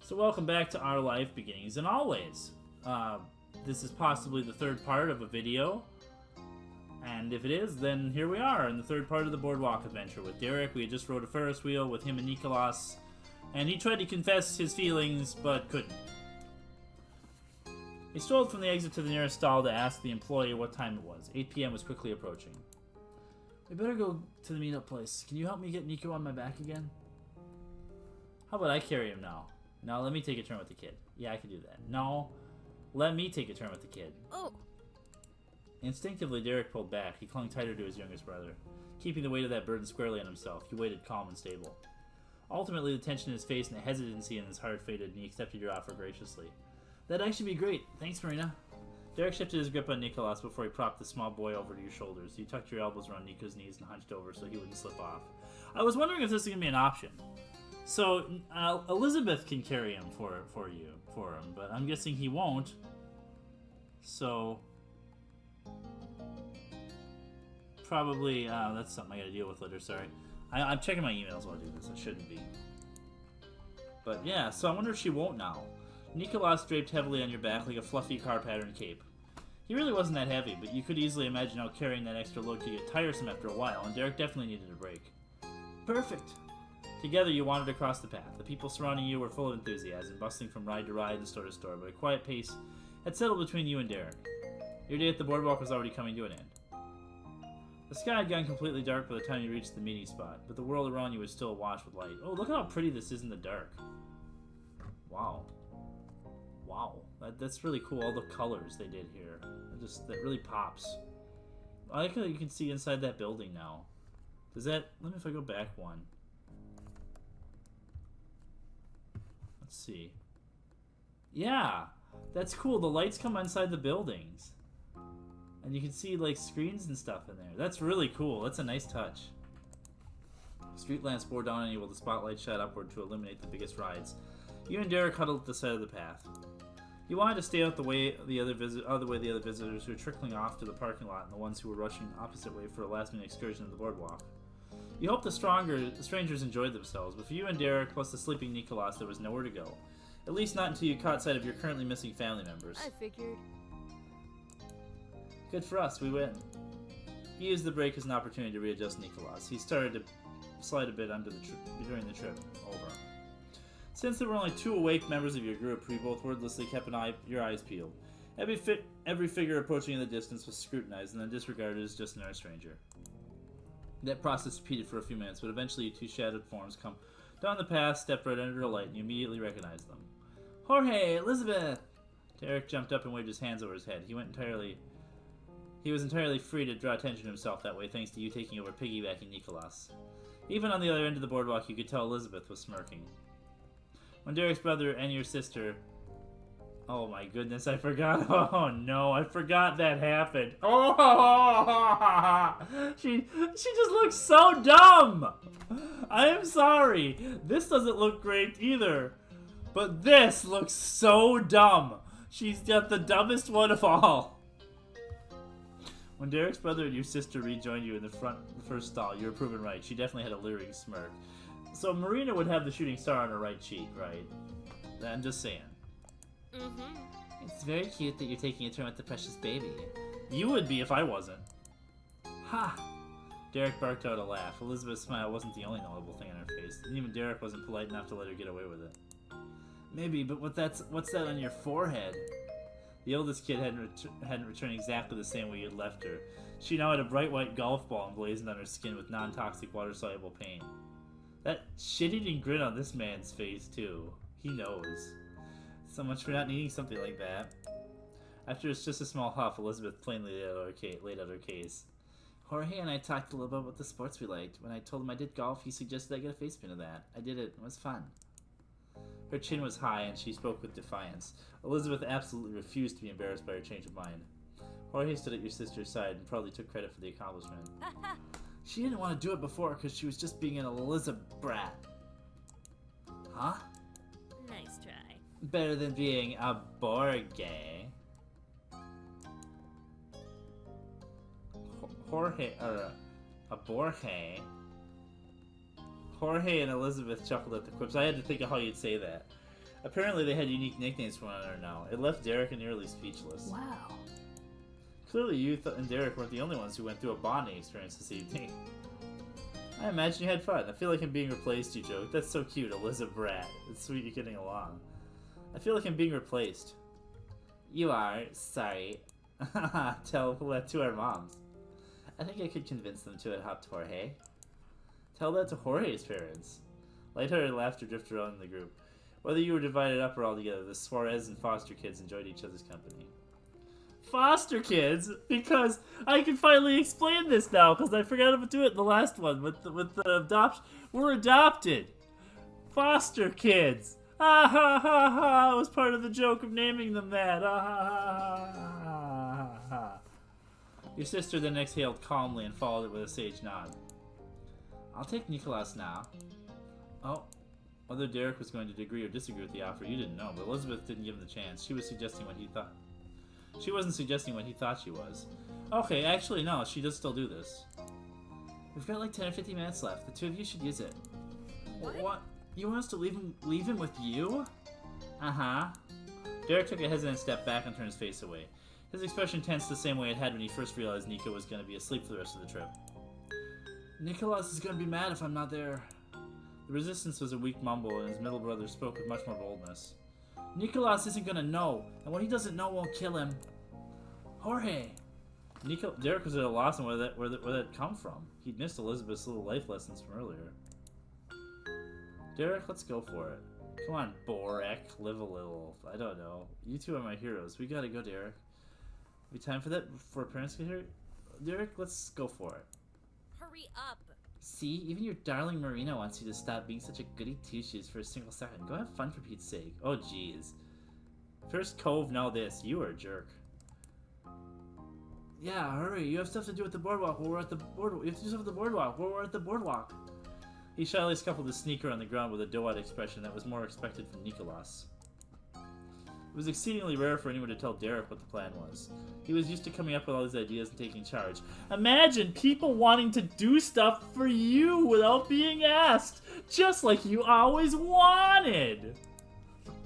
So welcome back to Our Life Beginnings and Always. This is possibly the third part of a video. And if it is, then here we are in the third part of the Boardwalk adventure. With Derek, we had just rode a Ferris wheel with him and Nicholas. And he tried to confess his feelings, but couldn't. He strolled from the exit to the nearest stall to ask the employee what time it was. 8 p.m. was quickly approaching. We better go to the meetup place. Can you help me get Nico on my back again? How about I carry him now? No, let me take a turn with the kid. Yeah, I can do that. No, let me take a turn with the kid. Oh. Instinctively, Derek pulled back. He clung tighter to his youngest brother. Keeping the weight of that burden squarely on himself, he waited calm and stable. Ultimately, the tension in his face and the hesitancy in his heart faded, and he accepted your offer graciously. That'd actually be great. Thanks, Marina. Derek shifted his grip on Nicholas before he propped the small boy over to your shoulders. You tucked your elbows around Nico's knees and hunched over so he wouldn't slip off. I was wondering if this is going to be an option. So, Elizabeth can carry him for him, but I'm guessing he won't. So, probably, that's something I gotta deal with later, sorry. I'm checking my emails while I do this, I shouldn't be. But yeah, so I wonder if she won't now. Nicholas draped heavily on your back like a fluffy car pattern cape. He really wasn't that heavy, but you could easily imagine how carrying that extra load could get tiresome after a while, and Derek definitely needed a break. Perfect! Together, you wandered across the path. The people surrounding you were full of enthusiasm, bustling from ride to ride and store to store, but a quiet pace had settled between you and Derek. Your day at the boardwalk was already coming to an end. The sky had gone completely dark by the time you reached the meeting spot, but the world around you was still awash with light. Oh, look at how pretty this is in the dark. Wow. Wow. That's really cool, all the colors they did here. That really pops. I like how you can see inside that building now. Does that... Let me if I go back one. Let's see. Yeah, that's cool. The lights come inside the buildings. And you can see, like, screens and stuff in there. That's really cool. That's a nice touch. Street lamps bore down on you while the spotlight shot upward to illuminate the biggest rides. You and Derek huddled at the side of the path. You wanted to stay out the way the other visitors who were trickling off to the parking lot and the ones who were rushing the opposite way for a last-minute excursion to the boardwalk. You hoped the strangers enjoyed themselves, but for you and Derek, plus the sleeping Nicholas, there was nowhere to go. At least not until you caught sight of your currently missing family members. I figured. Good for us, we win. He used the break as an opportunity to readjust Nicholas. He started to slide a bit during the trip over. Since there were only 2 awake members of your group, you both wordlessly kept your eyes peeled. Every figure approaching in the distance was scrutinized and then disregarded as just another stranger. That process repeated for a few minutes, but eventually 2 shadowed forms come down the path, stepped right under a light, and you immediately recognized them. Jorge! Elizabeth! Derek jumped up and waved his hands over his head. He was entirely free to draw attention to himself that way, thanks to you taking over piggybacking Nicholas. Even on the other end of the boardwalk, you could tell Elizabeth was smirking. When Derek's brother and your sister... Oh my goodness, I forgot. Oh no, I forgot that happened. Oh, she just looks so dumb. I am sorry. This doesn't look great either. But this looks so dumb. She's got the dumbest one of all. When Derek's brother and your sister rejoined you in the first stall, you were proven right. She definitely had a leering smirk. So Marina would have the shooting star on her right cheek, right? I'm just saying. Mm-hmm. It's very cute that you're taking a turn with the precious baby. You would be if I wasn't. Ha! Derek barked out a laugh. Elizabeth's smile wasn't the only knowable thing on her face, and even Derek wasn't polite enough to let her get away with it. Maybe, but what's that on your forehead? The oldest kid hadn't returned exactly the same way you'd left her. She now had a bright white golf ball emblazoned on her skin with non-toxic water-soluble paint. That shit-eating grin on this man's face, too. He knows. So much for not needing something like that. After just a small huff, Elizabeth plainly laid out her case. Jorge and I talked a little bit about the sports we liked. When I told him I did golf, he suggested I get a face paint of that. I did it. It was fun. Her chin was high, and she spoke with defiance. Elizabeth absolutely refused to be embarrassed by her change of mind. Jorge stood at your sister's side and probably took credit for the accomplishment. She didn't want to do it before because she was just being an Eliza-Brat. Huh? Nice try. Better than being a Borge. Jorge, or a Borge. Jorge and Elizabeth chuckled at the quips. I had to think of how you'd say that. Apparently they had unique nicknames for one another now. It left Derek nearly speechless. Wow. Clearly you and Derek weren't the only ones who went through a bonding experience this evening. I imagine you had fun. I feel like I'm being replaced, you joked. That's so cute, Eliza-Brat. It's sweet you're getting along. I feel like I'm being replaced. You are. Sorry. Tell that to our moms. I think I could convince them to adopt Jorge. Tell that to Jorge's parents. Lighthearted laughter drifted around in the group. Whether you were divided up or all together, the Suarez and foster kids enjoyed each other's company. Foster kids? Because I can finally explain this now, because I forgot to do it in the last one with the adoption. We're adopted. Foster kids. Ah ha ha ha! It was part of the joke of naming them that. Ah ha ha ha ha. Your sister then exhaled calmly and followed it with a sage nod. I'll take Nicholas now. Oh, whether Derek was going to agree or disagree with the offer, you didn't know, but Elizabeth didn't give him the chance. She was suggesting what he thought. She wasn't suggesting what he thought she was. Okay, actually, no, she does still do this. We've got like 10 or 15 minutes left. The two of you should use it. What? You want us to leave him with you? Uh-huh. Derek took a hesitant step back and turned his face away. His expression tensed the same way it had when he first realized Nico was going to be asleep for the rest of the trip. Nicholas is going to be mad if I'm not there. The resistance was a weak mumble, and his middle brother spoke with much more boldness. Nicholas isn't going to know, and what he doesn't know won't kill him. Jorge! Derek was at a loss on where that come from. He'd missed Elizabeth's little life lessons from earlier. Derek, let's go for it. Come on, Boardwalk, live a little. I don't know. You two are my heroes. We gotta go, Derek. Be time for that before parents get here? Derek, let's go for it. Hurry up. See, even your darling Marina wants you to stop being such a goody two-shoes for a single second. Go have fun for Pete's sake. Oh, jeez. First Cove, now this. You are a jerk. Yeah, hurry. You have stuff to do at the boardwalk. We're at the boardwalk. You have to do stuff at the boardwalk. We're at the boardwalk. He shyly scuffled his sneaker on the ground with a doe-eyed expression that was more expected from Nicholas. It was exceedingly rare for anyone to tell Derek what the plan was. He was used to coming up with all these ideas and taking charge. Imagine people wanting to do stuff for you without being asked, just like you always wanted.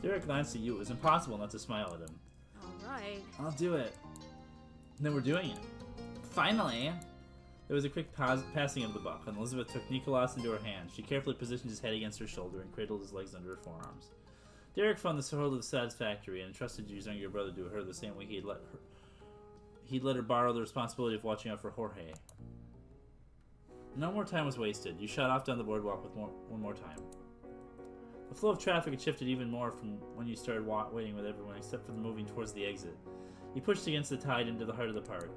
Derek glanced at you. It was impossible not to smile at him. Alright. I'll do it. And then we're doing it. Finally. There was a quick passing of the buck, and Elizabeth took Nicholas into her hand. She carefully positioned his head against her shoulder and cradled his legs under her forearms. Derek found this wholly satisfactory and entrusted his younger brother to her the same way he'd let her borrow the responsibility of watching out for Jorge. No more time was wasted. You shot off down the boardwalk with one more time. The flow of traffic had shifted even more from when you started waiting with everyone except for the moving towards the exit. You pushed against the tide into the heart of the park.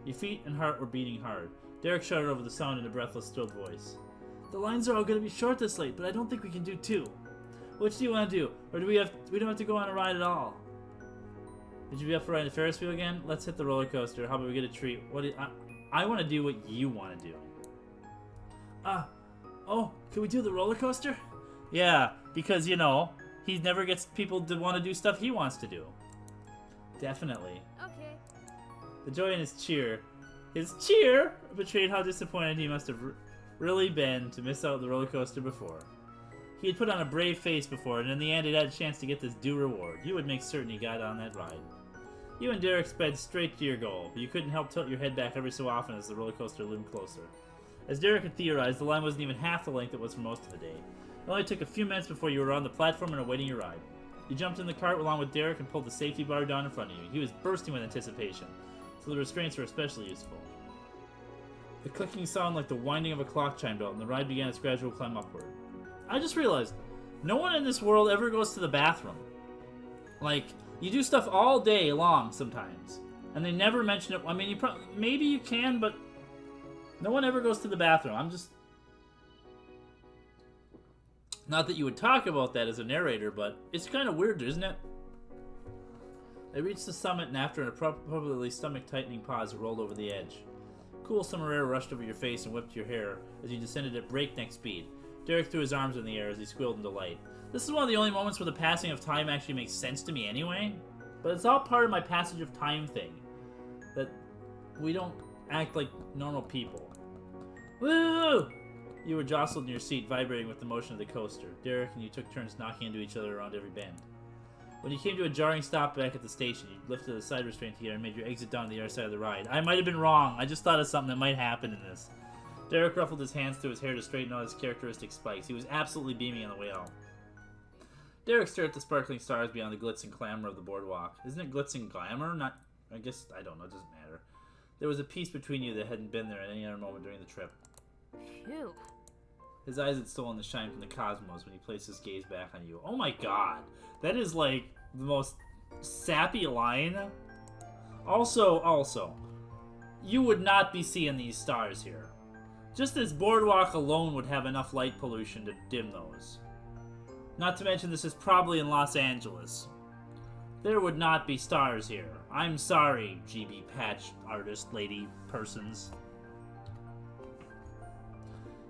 Your feet and heart were beating hard. Derek shouted over the sound in a breathless, thrilled voice. The lines are all going to be short this late, but I don't think we can do two. Which do you want to do? Or we don't have to go on a ride at all? Would you be up for riding the Ferris wheel again? Let's hit the roller coaster. How about we get a treat? I want to do what you want to do. Oh, can we do the roller coaster? Yeah, because, you know, he never gets people to want to do stuff he wants to do. Definitely. Okay. The joy in his cheer betrayed how disappointed he must have really been to miss out on the roller coaster before. He had put on a brave face before, and in the end, he'd had a chance to get this due reward. You would make certain he got on that ride. You and Derek sped straight to your goal, but you couldn't help tilt your head back every so often as the roller coaster loomed closer. As Derek had theorized, the line wasn't even half the length it was for most of the day. It only took a few minutes before you were on the platform and awaiting your ride. You jumped in the cart along with Derek and pulled the safety bar down in front of you. He was bursting with anticipation, so the restraints were especially useful. The clicking sound like the winding of a clock chimed out, and the ride began its gradual climb upward. I just realized, no one in this world ever goes to the bathroom. Like, you do stuff all day long sometimes, and they never mention it. I mean, maybe you can, but no one ever goes to the bathroom. I'm just... Not that you would talk about that as a narrator, but it's kind of weird, isn't it? They reached the summit, and after an appropriately stomach-tightening pause, it rolled over the edge. Cool summer air rushed over your face and whipped your hair as you descended at breakneck speed. Derek threw his arms in the air as he squealed in delight. This is one of the only moments where the passing of time actually makes sense to me anyway, but it's all part of my passage of time thing. That we don't act like normal people. Woo! You were jostled in your seat, vibrating with the motion of the coaster. Derek and you took turns knocking into each other around every bend. When you came to a jarring stop back at the station, you lifted the side restraint here and made your exit down the other side of the ride. I might have been wrong. I just thought of something that might happen in this. Derek ruffled his hands through his hair to straighten out his characteristic spikes. He was absolutely beaming on the way out. Derek stared at the sparkling stars beyond the glitz and glamour of the boardwalk. Isn't it glitz and glamour? Not... I guess... I don't know. It doesn't matter. There was a peace between you that hadn't been there at any other moment during the trip. Phew. His eyes had stolen the shine from the cosmos when he placed his gaze back on you. Oh my god. That is like the most sappy line. Also, you would not be seeing these stars here. Just this boardwalk alone would have enough light pollution to dim those. Not to mention this is probably in Los Angeles. There would not be stars here. I'm sorry, GB Patch artist lady persons.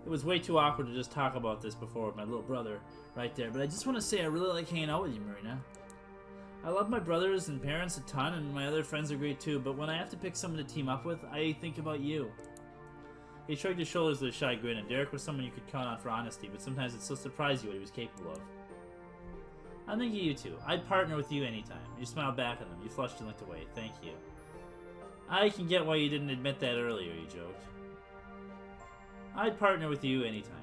It was way too awkward to just talk about this before with my little brother right there, but I just want to say I really like hanging out with you, Marina. I love my brothers and parents a ton, and my other friends are great too, but when I have to pick someone to team up with, I think about you. He shrugged his shoulders with a shy grin, and Derek was someone you could count on for honesty, but sometimes it still surprised you what he was capable of. I'm thinking of you too. I'd partner with you anytime. You smiled back at him. You flushed and looked away. Thank you. I can get why you didn't admit that earlier, he joked. I'd partner with you anytime.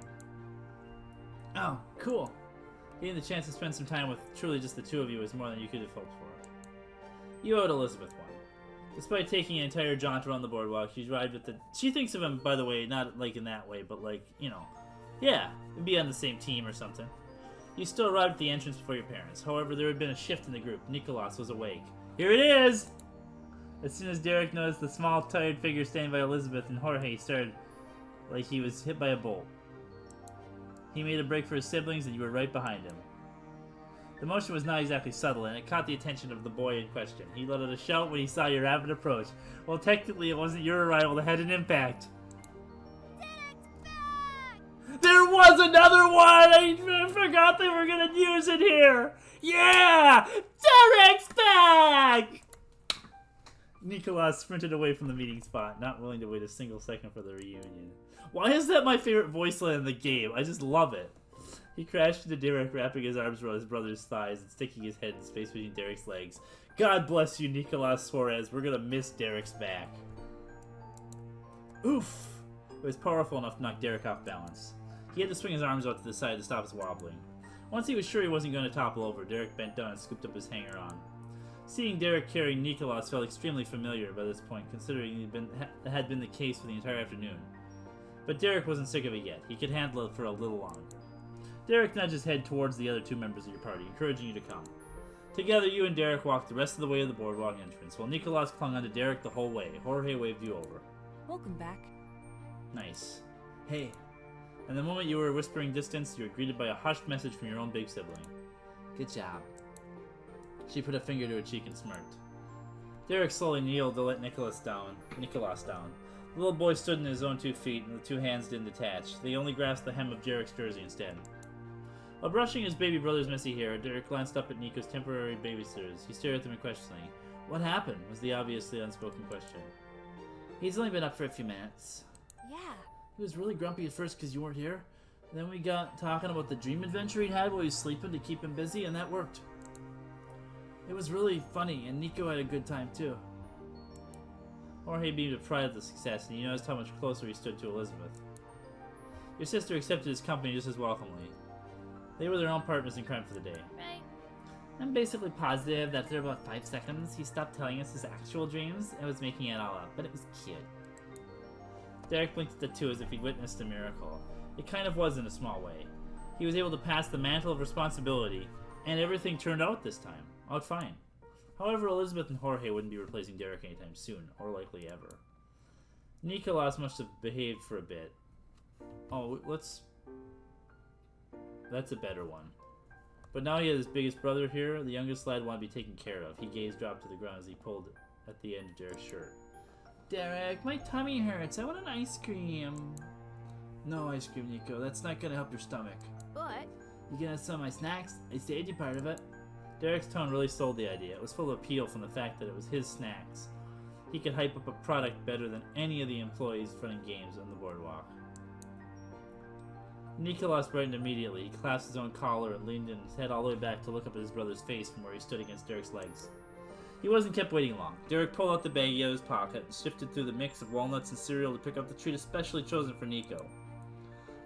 Oh, cool. Getting the chance to spend some time with truly just the two of you is more than you could have hoped for. You owed Elizabeth one. Despite taking an entire jaunt around the boardwalk, she arrived at the... She thinks of him, by the way, not like in that way, but like, you know... Yeah, be on the same team or something. You still arrived at the entrance before your parents. However, there had been a shift in the group. Nicholas was awake. Here it is! As soon as Derek noticed the small, tired figure standing by Elizabeth and Jorge, he started like he was hit by a bolt. He made a break for his siblings, and you were right behind him. The motion was not exactly subtle, and it caught the attention of the boy in question. He let out a shout when he saw your rapid approach. Well, technically, it wasn't your arrival that had an impact. There was another one! I forgot they were gonna use it here! Yeah! Derek's back! Nicholas sprinted away from the meeting spot, not willing to wait a single second for the reunion. Why is that my favorite voice line in the game? I just love it. He crashed into Derek, wrapping his arms around his brother's thighs and sticking his head in space between Derek's legs. God bless you, Nicholas Suarez. We're gonna miss Derek's back. Oof! It was powerful enough to knock Derek off balance. He had to swing his arms out to the side to stop his wobbling. Once he was sure he wasn't going to topple over, Derek bent down and scooped up his hanger-on. Seeing Derek carrying Nicholas felt extremely familiar by this point, considering it had been the case for the entire afternoon. But Derek wasn't sick of it yet. He could handle it for a little longer. Derek nudged his head towards the other two members of your party, encouraging you to come. Together, you and Derek walked the rest of the way to the boardwalk entrance, while Nicholas clung onto Derek the whole way. Jorge waved you over. Welcome back. Nice. Hey. And the moment you were whispering distance, you were greeted by a hushed message from your own big sibling. Good job. She put a finger to her cheek and smirked. Derek slowly kneeled to let Nicholas down. The little boy stood on his own 2 feet, and the two hands didn't attach. They only grasped the hem of Derek's jersey instead. While brushing his baby brother's messy hair, Derek glanced up at Nico's temporary babysitters. He stared at them questioningly. What happened? Was the obviously unspoken question. He's only been up for a few minutes. Yeah. He was really grumpy at first because you weren't here. Then we got talking about the dream adventure he'd had while he was sleeping to keep him busy, and that worked. It was really funny, and Nico had a good time too. Jorge beamed with pride at the success, and you noticed how much closer he stood to Elizabeth. Your sister accepted his company just as welcomely. They were their own partners in crime for the day. Right. I'm basically positive that after about 5 seconds, he stopped telling us his actual dreams and was making it all up, but it was cute. Derek blinked at the two as if he'd witnessed a miracle. It kind of was in a small way. He was able to pass the mantle of responsibility, and everything turned out this time. Out fine. However, Elizabeth and Jorge wouldn't be replacing Derek anytime soon, or likely ever. Nicholas must have behaved for a bit. Oh, that's a better one. But now he had his biggest brother here, the youngest lad wanted to be taken care of. He gaze dropped to the ground as he pulled at the end of Derek's shirt. Derek, my tummy hurts. I want an ice cream. No ice cream, Nico. That's not gonna help your stomach. But You can have some of my snacks. I saved you part of it. Derek's tone really sold the idea. It was full of appeal from the fact that it was his snacks. He could hype up a product better than any of the employees running games on the boardwalk. Nicholas brightened immediately. He clasped his own collar and leaned his head all the way back to look up at his brother's face from where he stood against Derek's legs. He wasn't kept waiting long. Derek pulled out the baggie out of his pocket and shifted through the mix of walnuts and cereal to pick up the treat especially chosen for Nico.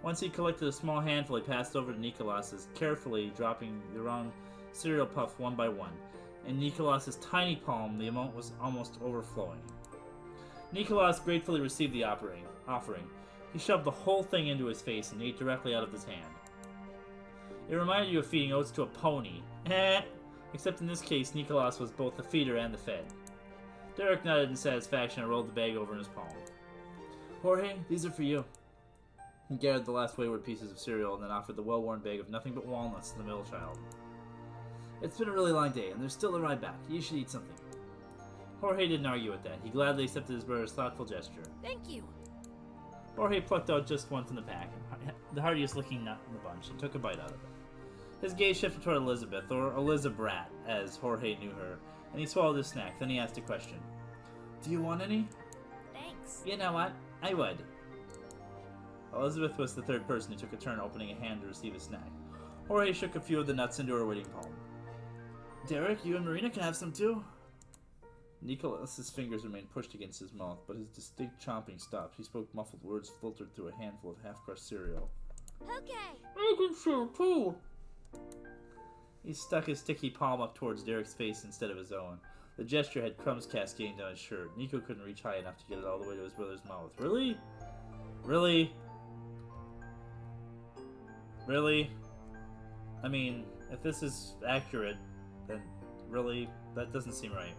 Once he collected a small handful, he passed over to Nicholas's, carefully dropping the wrong cereal puff one by one. In Nicholas's tiny palm, the amount was almost overflowing. Nicholas gratefully received the offering. He shoved the whole thing into his face and ate directly out of his hand. It reminded you of feeding oats to a pony. Except in this case, Nicholas was both the feeder and the fed. Derek nodded in satisfaction and rolled the bag over in his palm. Jorge, these are for you. He gathered the last wayward pieces of cereal and then offered the well-worn bag of nothing but walnuts to the middle child. It's been a really long day, and there's still a ride back. You should eat something. Jorge didn't argue with that. He gladly accepted his brother's thoughtful gesture. Thank you. Jorge plucked out just one from the pack, the hardiest-looking nut in the bunch, and took a bite out of it. His gaze shifted toward Elizabeth, or Eliza-Brat, as Jorge knew her, and he swallowed his snack. Then he asked a question. Do you want any? Thanks. You know what? I would. Elizabeth was the third person who took a turn opening a hand to receive a snack. Jorge shook a few of the nuts into her waiting palm. Derek, you and Marina can have some too. Nicholas's fingers remained pushed against his mouth, but his distinct chomping stopped. He spoke muffled words filtered through a handful of half-crushed cereal. Okay. I can share too. He stuck his sticky palm up towards Derek's face instead of his own. The gesture had crumbs cascading down his shirt. Nico couldn't reach high enough to get it all the way to his brother's mouth. Really? Really? Really? I mean, if this is accurate, then really, that doesn't seem right.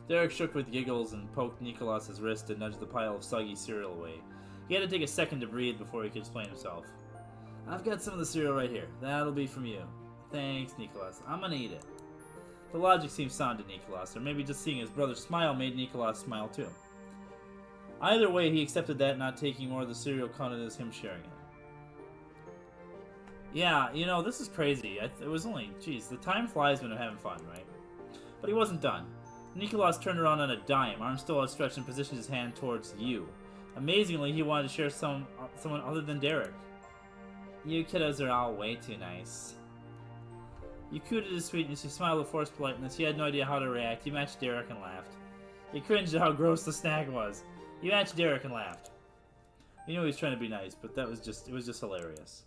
Derek shook with giggles and poked Nicholas's wrist and nudged the pile of soggy cereal away. He had to take a second to breathe before he could explain himself. I've got some of the cereal right here. That'll be from you. Thanks, Nicholas. I'm gonna eat it. The logic seemed sound to Nicholas, or maybe just seeing his brother smile made Nicholas smile too. Either way, he accepted that not taking more of the cereal counted as him sharing it. Yeah, you know, this is crazy. It was only, geez, the time flies when I'm having fun, right? But he wasn't done. Nicholas turned around on a dime, arm still outstretched, and positioned his hand towards you. Amazingly, he wanted to share someone other than Derek. You kiddos are all way too nice. You cooed at his sweetness, you smiled with forced politeness, you had no idea how to react, you matched Derek and laughed. You cringed at how gross the snack was. You matched Derek and laughed. You knew he was trying to be nice, but it was just hilarious.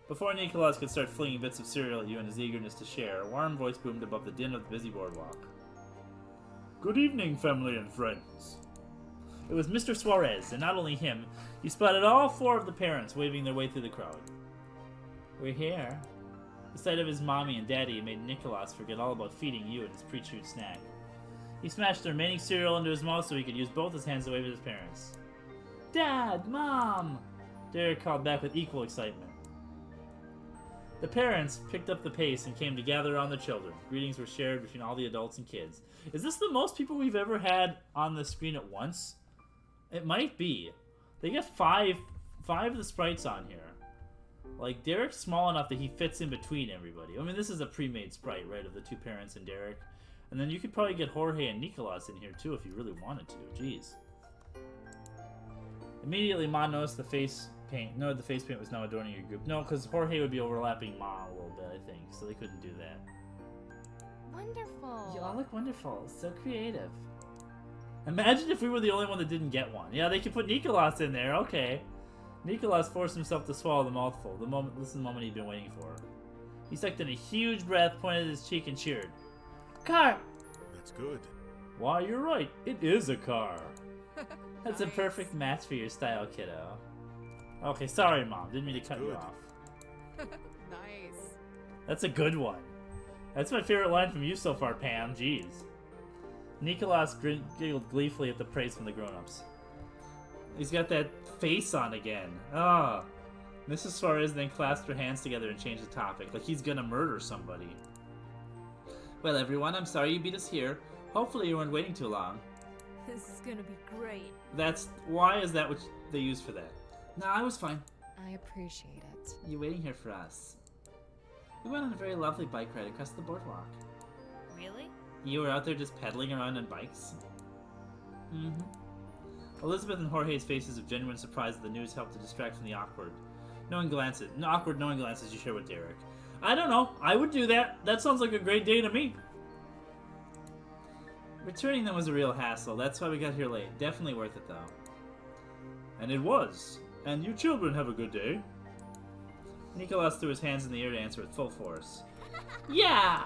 Before Nicholas could start flinging bits of cereal at you in his eagerness to share, a warm voice boomed above the din of the busy boardwalk. Good evening, family and friends. It was Mr. Suarez, and not only him, he spotted all four of the parents waving their way through the crowd. We're here. The sight of his mommy and daddy made Nicholas forget all about feeding you and his pre-chewed snack. He smashed the remaining cereal into his mouth so he could use both his hands to wave at his parents. Dad! Mom! Derek called back with equal excitement. The parents picked up the pace and came to gather around their children. Greetings were shared between all the adults and kids. Is this the most people we've ever had on the screen at once? It might be. They got five of the sprites on here. Like, Derek's small enough that he fits in between everybody. I mean, this is a pre-made sprite, right, of the two parents and Derek. And then you could probably get Jorge and Nicholas in here, too, if you really wanted to. Jeez. Immediately, Ma noticed the face paint. No, the face paint was now adorning your group. No, because Jorge would be overlapping Ma a little bit, I think. So they couldn't do that. Wonderful. You all look wonderful. So creative. Imagine if we were the only one that didn't get one. Yeah, they could put Nicholas in there. Okay. Nicholas forced himself to swallow the mouthful. This is the moment he'd been waiting for. He sucked in a huge breath, pointed at his cheek, and cheered. Car! That's good. Why, you're right. It is a car. That's Nice. a perfect match for your style, kiddo. Okay, sorry, Mom. Didn't mean to cut you Good. off. Nice. That's a good one. That's my favorite line from you so far, Pam. Jeez. Nicholas giggled gleefully at the praise from the grown-ups. He's got that face on again. Ah. Mrs. Suarez then clasped her hands together and changed the topic, like he's gonna murder somebody. Well, everyone, I'm sorry you beat us here. Hopefully you weren't waiting too long. This is gonna be great. Why is that what they used for that? No, I was fine. I appreciate it. You waiting here for us. We went on a very lovely bike ride across the boardwalk. Really? You were out there just pedaling around on bikes? Mm-hmm. Elizabeth and Jorge's faces of genuine surprise at the news helped to distract from the awkward knowing glances you share with Derek. I don't know. I would do that. That sounds like a great day to me. Returning them was a real hassle. That's why we got here late. Definitely worth it, though. And it was. And you children have a good day. Nicholas threw his hands in the air to answer with full force. Yeah!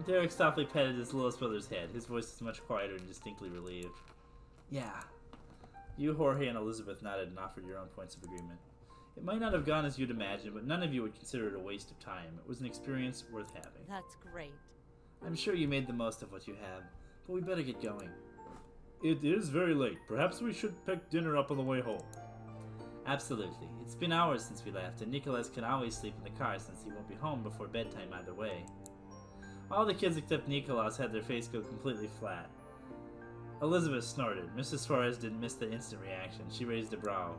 Derek softly petted his littlest brother's head. His voice was much quieter and distinctly relieved. Yeah. You, Jorge, and Elizabeth nodded and offered your own points of agreement. It might not have gone as you'd imagined, but none of you would consider it a waste of time. It was an experience worth having. That's great. I'm sure you made the most of what you had, but we better get going. It is very late. Perhaps we should pick dinner up on the way home. Absolutely. It's been hours since we left, and Nicholas can always sleep in the car since he won't be home before bedtime either way. All the kids except Nicholas had their face go completely flat. Elizabeth snorted. Mrs. Suarez didn't miss the instant reaction. She raised a brow.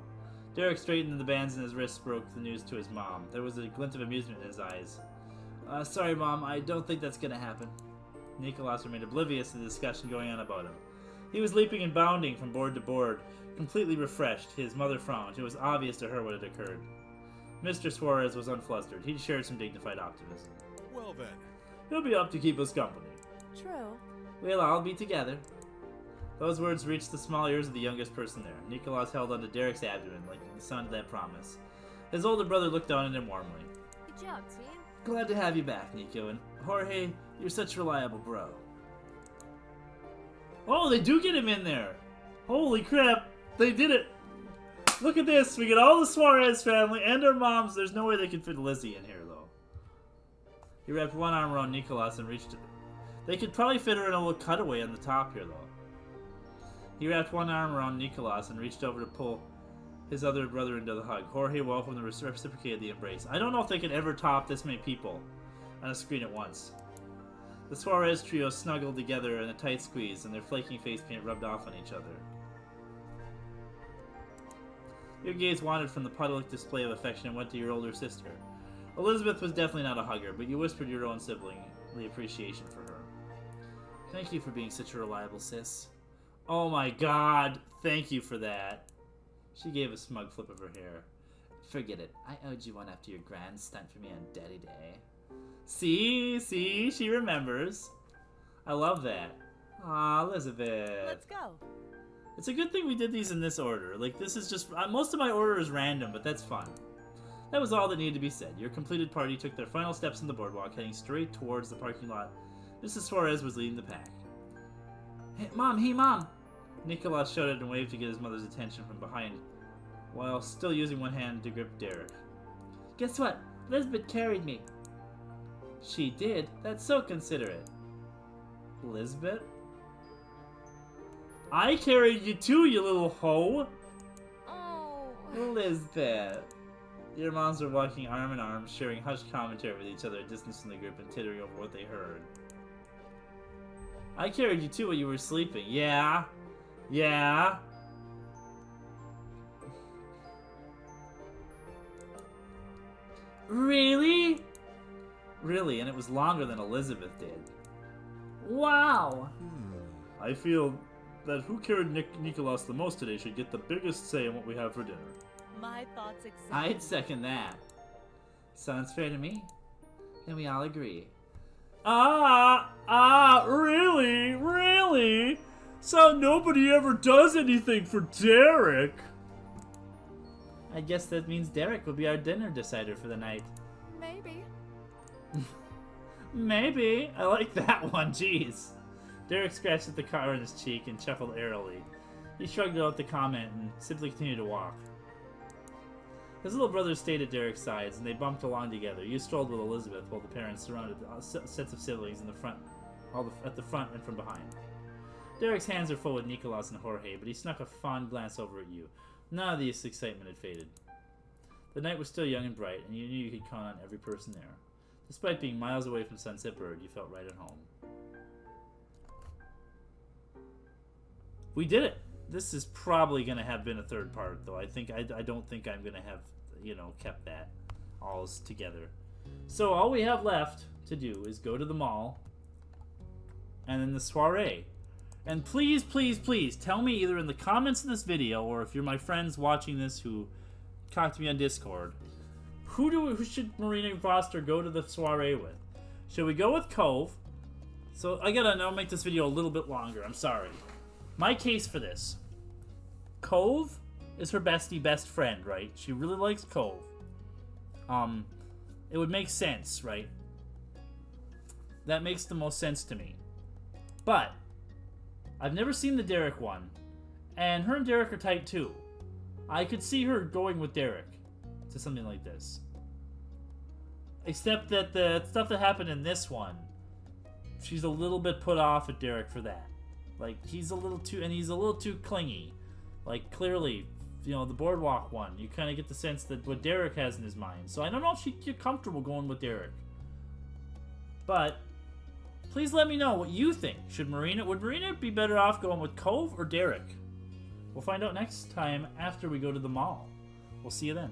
Derek straightened the bands in his wrists, broke the news to his mom. There was a glint of amusement in his eyes. Sorry, Mom, I don't think that's gonna happen. Nicholas remained oblivious to the discussion going on about him. He was leaping and bounding from board to board, completely refreshed. His mother frowned. It was obvious to her what had occurred. Mr. Suarez was unflustered. He shared some dignified optimism. Well then. He'll be up to keep us company. True. We'll all be together. Those words reached the small ears of the youngest person there. Nicholas held onto Derek's abdomen like the sound of that promise. His older brother looked down at him warmly. Good job, team. Glad to have you back, Nico, and Jorge, you're such a reliable bro. Oh, they do get him in there! Holy crap, they did it! Look at this, we get all the Suarez family and our moms. There's no way they could fit Lizzie in here, though. He wrapped one arm around Nicholas and reached... They could probably fit her in a little cutaway on the top here, though. He wrapped one arm around Nicholas and reached over to pull his other brother into the hug. Jorge welcomed and reciprocated the embrace. I don't know if they could ever top this many people on a screen at once. The Suarez trio snuggled together in a tight squeeze, and their flaking face paint rubbed off on each other. Your gaze wandered from the public display of affection and went to your older sister. Elizabeth was definitely not a hugger, but you whispered your own siblingly appreciation for her. Thank you for being such a reliable sis. Oh my god, thank you for that. She gave a smug flip of her hair. Forget it. I owed you one after your grand stunt for me on Daddy Day. See, she remembers. I love that. Aw, Elizabeth. Let's go. It's a good thing we did these in this order. Like, this is just... most of my order is random, but that's fun. That was all that needed to be said. Your completed party took their final steps on the boardwalk, heading straight towards the parking lot. Mrs. Suarez was leading the pack. Hey, Mom! Nicholas shouted and waved to get his mother's attention from behind, while still using one hand to grip Derek. Guess what? Elizabeth carried me. She did? That's so considerate. Elizabeth? I carried you too, you little hoe! Oh. Elizabeth. Your moms were walking arm in arm, sharing hushed commentary with each other at distance from the group and tittering over what they heard. I carried you too while you were sleeping. Yeah. Really? Really, and it was longer than Elizabeth did. Wow. I feel that who carried Nicholas the most today should get the biggest say in what we have for dinner. My thoughts exactly. I'd second that. Sounds fair to me. Then we all agree. Really? So nobody ever does anything for Derek? I guess that means Derek will be our dinner decider for the night. Maybe. Maybe. I like that one, jeez. Derek scratched at the car in his cheek and chuckled airily. He shrugged out the comment and simply continued to walk. His little brother stayed at Derek's sides, and they bumped along together. You strolled with Elizabeth, while the parents surrounded sets of siblings in the front, at the front and from behind. Derek's hands were full with Nicholas and Jorge, but he snuck a fond glance over at you. None of this excitement had faded. The night was still young and bright, and you knew you could count on every person there. Despite being miles away from Sunset Bird, you felt right at home. We did it! This is probably going to have been a third part, though. I don't think I'm going to have, kept that all together. So all we have left to do is go to the mall, and then the soiree. And please, please, please tell me either in the comments of this video or if you're my friends watching this who talk to me on Discord, who should Marina Foster go to the soiree with? Should we go with Cove? So I gotta now make this video a little bit longer. I'm sorry. My case for this: Cove is her best friend, right? She really likes Cove. It would make sense, right? That makes the most sense to me. But I've never seen the Derek one, and her and Derek are tight too. I could see her going with Derek to something like this. Except that the stuff that happened in this one, she's a little bit put off at Derek for that. Like, he's a little too clingy. Like, clearly, you know, the Boardwalk one, you kind of get the sense that what Derek has in his mind. So I don't know if she'd get comfortable going with Derek. But please let me know what you think. Would Marina be better off going with Cove or Derek? We'll find out next time after we go to the mall. We'll see you then.